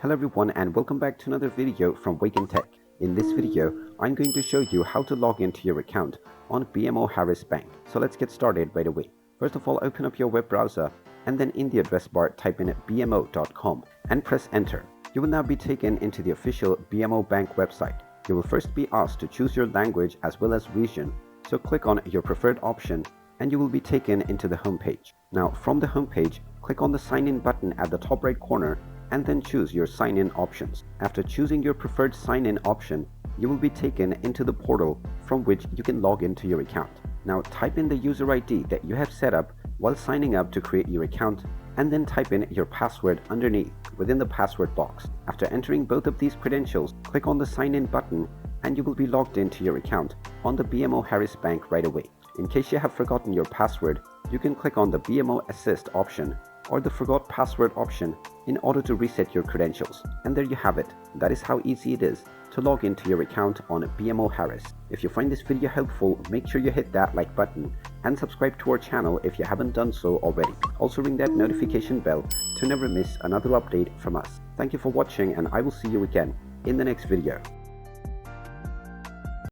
Hello everyone and welcome back to another video from Wake&Tech. In this video, I'm going to show you how to log into your account on BMO Harris Bank. So let's get started right away. First of all, open up your web browser and then in the address bar type in bmo.com and press enter. You will now be taken into the official BMO Bank website. You will first be asked to choose your language as well as region. So click on your preferred option and you will be taken into the home page. Now from the home page, click on the sign in button at the top right corner and then choose your sign-in options. After choosing your preferred sign-in option, you will be taken into the portal from which you can log into your account. Now type in the user ID that you have set up while signing up to create your account and then type in your password underneath within the password box. After entering both of these credentials, click on the sign-in button and you will be logged into your account on the BMO Harris Bank right away. In case you have forgotten your password, you can click on the BMO Assist option or the Forgot Password option in order to reset your credentials. And there you have it. That is how easy it is to log into your account on BMO Harris. If you find this video helpful, make sure you hit that like button and subscribe to our channel if you haven't done so already. Also ring that notification bell to never miss another update from us. Thank you for watching and I will see you again in the next video.